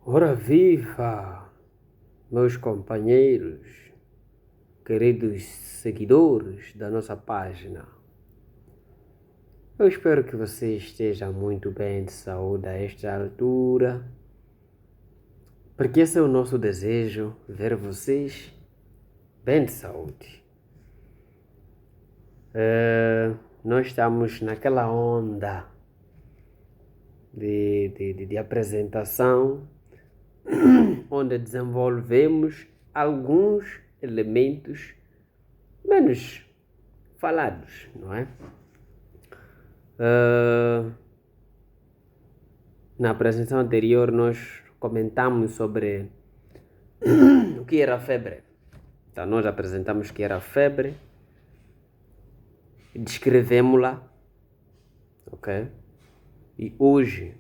Ora viva, meus companheiros, queridos seguidores da nossa página. Eu espero que você esteja muito bem de saúde a esta altura, porque esse é o nosso desejo, ver vocês bem de saúde. Nós estamos naquela onda de apresentação, onde desenvolvemos alguns elementos menos falados, não é? Na apresentação anterior nós comentamos sobre o que era a febre. Então nós apresentamos o que era a febre, descrevemos-la, ok? E hoje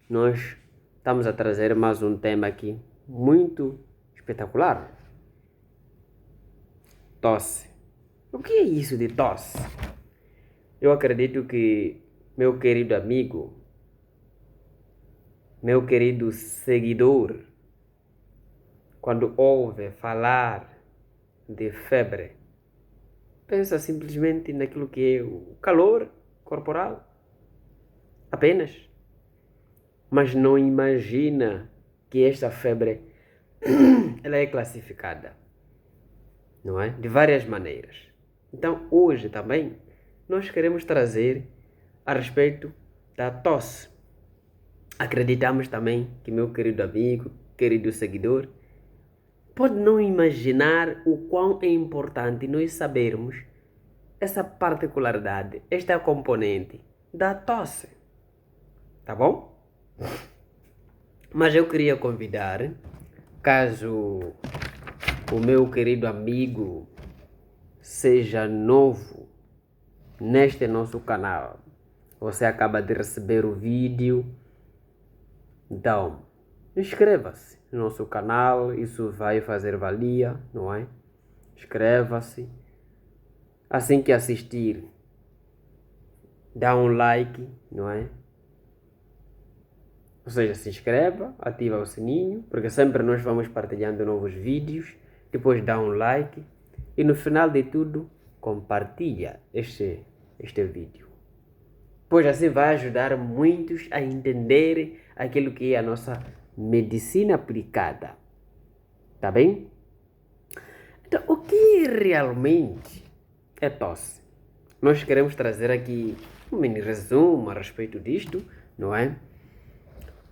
nós estamos a trazer mais um tema aqui muito espetacular. Tosse. O que é isso de tosse? Eu acredito que meu querido amigo, meu querido seguidor, quando ouve falar de febre, pensa simplesmente naquilo que é o calor corporal, apenas. Mas não imagina que esta febre ela é classificada, não é? De várias maneiras. Então hoje também nós queremos trazer a respeito da tosse. Acreditamos também que meu querido amigo, querido seguidor, pode não imaginar o quão é importante nós sabermos essa particularidade, esta componente da tosse. Tá bom? Mas eu queria convidar, caso o meu querido amigo seja novo neste nosso canal, você acaba de receber o vídeo, então inscreva-se no nosso canal, isso vai fazer valia, não é? Inscreva-se, assim que assistir, dá um like, não é? Ou seja, se inscreva, ativa o sininho, porque sempre nós vamos partilhando novos vídeos, depois dá um like e no final de tudo compartilha este vídeo. Pois assim vai ajudar muitos a entenderem aquilo que é a nossa medicina aplicada. Tá bem? Então, o que realmente é tosse? Nós queremos trazer aqui um mini resumo a respeito disto, não é?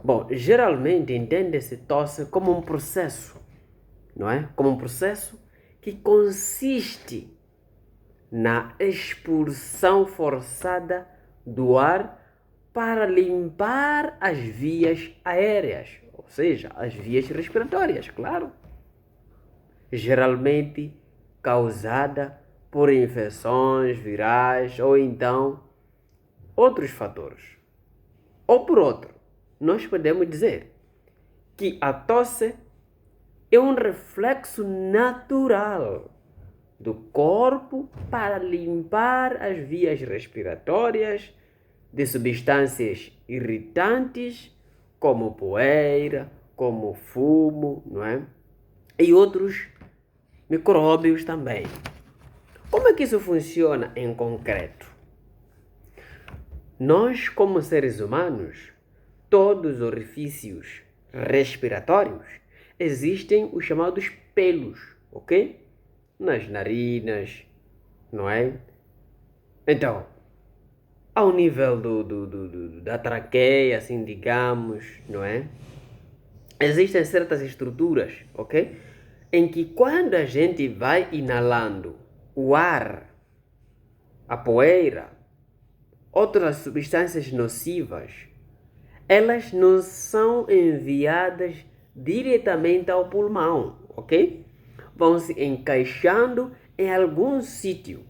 Bom, geralmente entende-se tosse como um processo, não é? Como um processo que consiste na expulsão forçada do ar para limpar as vias aéreas, ou seja, as vias respiratórias, claro. Geralmente causada por infecções virais ou então outros fatores. Ou por outro, nós podemos dizer que a tosse é um reflexo natural do corpo para limpar as vias respiratórias de substâncias irritantes como poeira, como fumo, não é? E outros micróbios também. Como é que isso funciona em concreto? Nós, como seres humanos, todos os orifícios respiratórios existem os chamados pelos, ok? Nas narinas, não é? Então, ao nível da traqueia, assim digamos, não é? Existem certas estruturas, ok? Em que quando a gente vai inalando o ar, a poeira, outras substâncias nocivas, elas não são enviadas diretamente ao pulmão, ok? Vão se encaixando em algum sítio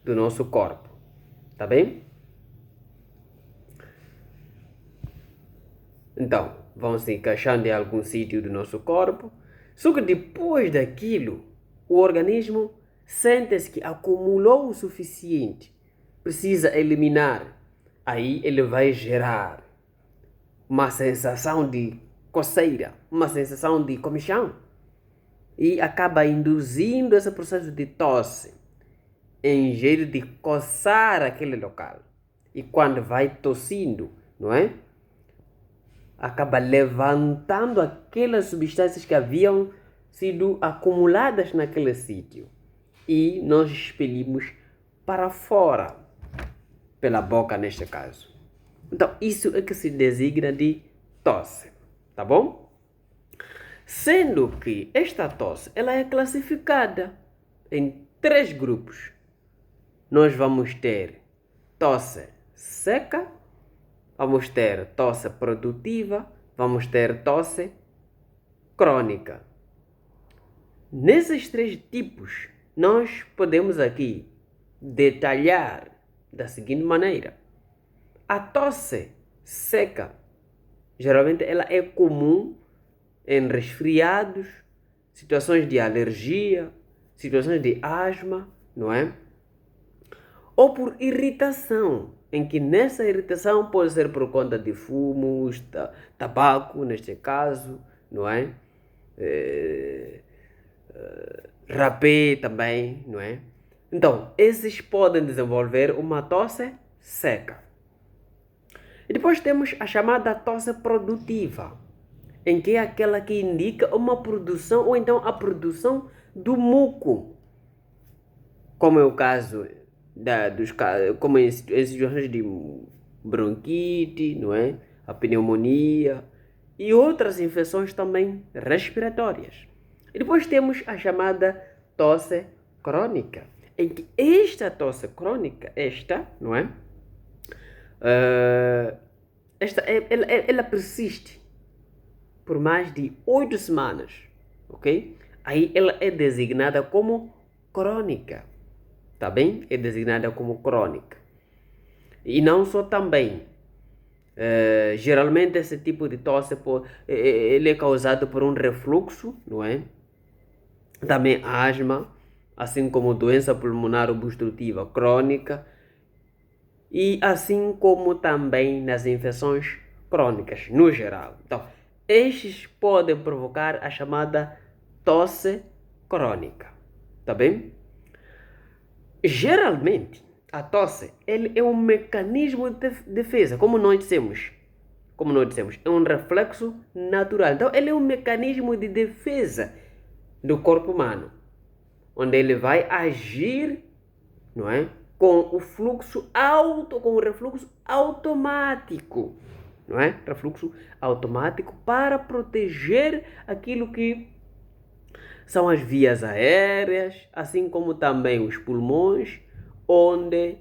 do nosso corpo, tá bem? Então, vão se encaixando em algum sítio do nosso corpo, só que depois daquilo, o organismo sente-se que acumulou o suficiente, precisa eliminar, aí ele vai gerar uma sensação de coceira, uma sensação de comichão. E acaba induzindo esse processo de tosse em jeito de coçar aquele local. E quando vai tossindo, não é? Acaba levantando aquelas substâncias que haviam sido acumuladas naquele sítio. E nós expelimos para fora, pela boca neste caso. Então, isso é que se designa de tosse, tá bom? Sendo que esta tosse, ela é classificada em 3 grupos. Nós vamos ter tosse seca, vamos ter tosse produtiva, vamos ter tosse crônica. Nesses 3 tipos, nós podemos aqui detalhar da seguinte maneira. A tosse seca, geralmente ela é comum em resfriados, situações de alergia, situações de asma, não é? Ou por irritação, em que nessa irritação pode ser por conta de fumos, tabaco, neste caso, não é? Rapé também, não é? Então, esses podem desenvolver uma tosse seca. E depois temos a chamada tosse produtiva, em que é aquela que indica uma produção ou então a produção do muco, como é o caso como em situações de bronquite, não é? A pneumonia e outras infecções também respiratórias. E depois temos a chamada tosse crônica, em que esta tosse crônica, não é? Ela persiste por mais de 8 semanas, ok? Aí ela é designada como crônica, tá bem? É designada como crônica. E não só também, geralmente esse tipo de tosse ele é causado por um refluxo, não é? Também asma, assim como doença pulmonar obstrutiva crônica, e assim como também nas infecções crônicas no geral. Então, estes podem provocar a chamada tosse crônica, tá bem? Geralmente, a tosse ele é um mecanismo de defesa, como nós dissemos, é um reflexo natural. Então, ele é um mecanismo de defesa do corpo humano, onde ele vai agir, não é? Com o refluxo automático, não é? Refluxo automático para proteger aquilo que são as vias aéreas, assim como também os pulmões, onde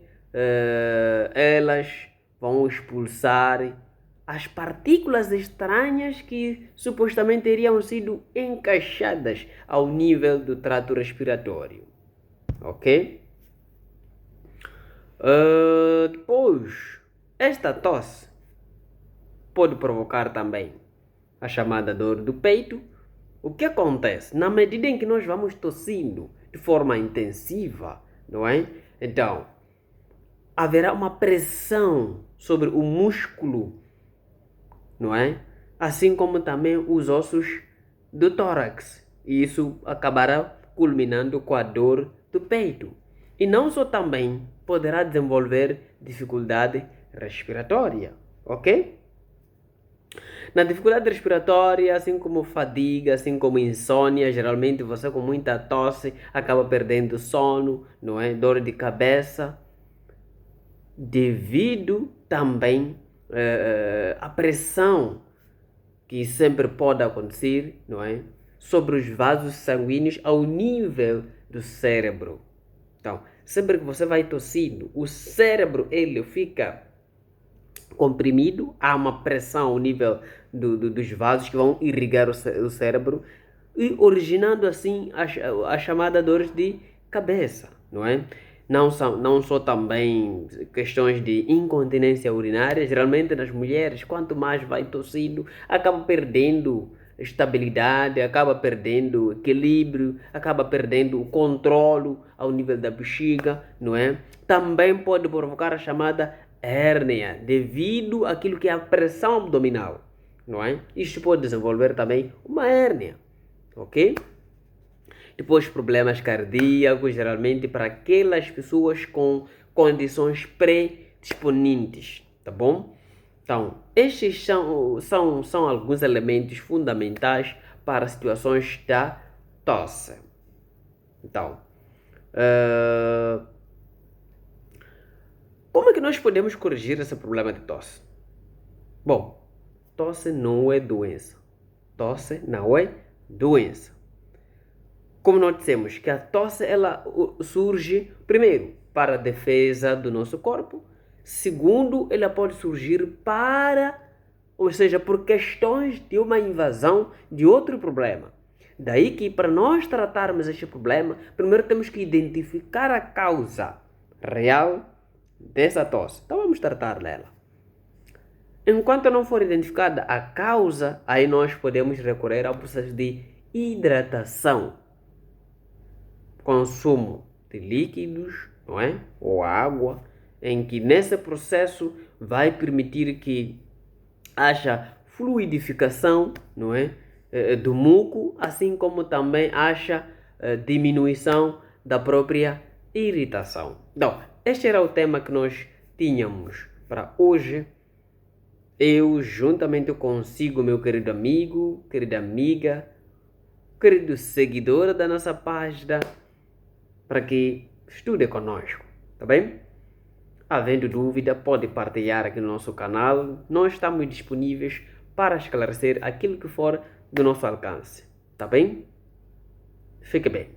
elas vão expulsar as partículas estranhas que supostamente teriam sido encaixadas ao nível do trato respiratório, ok? Depois, esta tosse pode provocar também a chamada dor do peito. O que acontece? Na medida em que nós vamos tossindo de forma intensiva, não é? Então, haverá uma pressão sobre o músculo, não é? Assim como também os ossos do tórax. E isso acabará culminando com a dor do peito. E não só também poderá desenvolver dificuldade respiratória, ok? Na dificuldade respiratória, assim como fadiga, assim como insônia, geralmente você com muita tosse acaba perdendo sono, não é? Dor de cabeça, devido também à pressão que sempre pode acontecer, não é? Sobre os vasos sanguíneos ao nível do cérebro. Então, sempre que você vai tossindo, o cérebro ele fica comprimido, há uma pressão ao nível dos vasos que vão irrigar o cérebro e originando assim a chamada dores de cabeça, não é? Não só também questões de incontinência urinária, geralmente nas mulheres, quanto mais vai tossindo, acaba perdendo estabilidade, acaba perdendo equilíbrio, acaba perdendo o controle ao nível da bexiga, não é? Também pode provocar a chamada hérnia, devido àquilo que é a pressão abdominal, não é? Isto pode desenvolver também uma hérnia, ok? Depois, problemas cardíacos, geralmente para aquelas pessoas com condições predisponentes, tá bom? Então, estes são alguns elementos fundamentais para situações da tosse. Então, como é que nós podemos corrigir esse problema de tosse? Bom, tosse não é doença. Tosse não é doença. Como nós dissemos, que a tosse ela surge, primeiro, para a defesa do nosso corpo. Segundo, ela pode surgir ou seja, por questões de uma invasão de outro problema. Daí que para nós tratarmos este problema, primeiro temos que identificar a causa real dessa tosse. Então vamos tratar dela. Enquanto não for identificada a causa, aí nós podemos recorrer ao processo de hidratação. Consumo de líquidos, não é? Ou água, em que nesse processo vai permitir que haja fluidificação, não é? Do muco, assim como também haja diminuição da própria irritação. Então, este era o tema que nós tínhamos para hoje. Eu, juntamente consigo, meu querido amigo, querida amiga, querido seguidor da nossa página, para que estude conosco, tá bem? Havendo dúvida, pode partilhar aqui no nosso canal. Nós estamos disponíveis para esclarecer aquilo que for do nosso alcance, tá bem? Fique bem.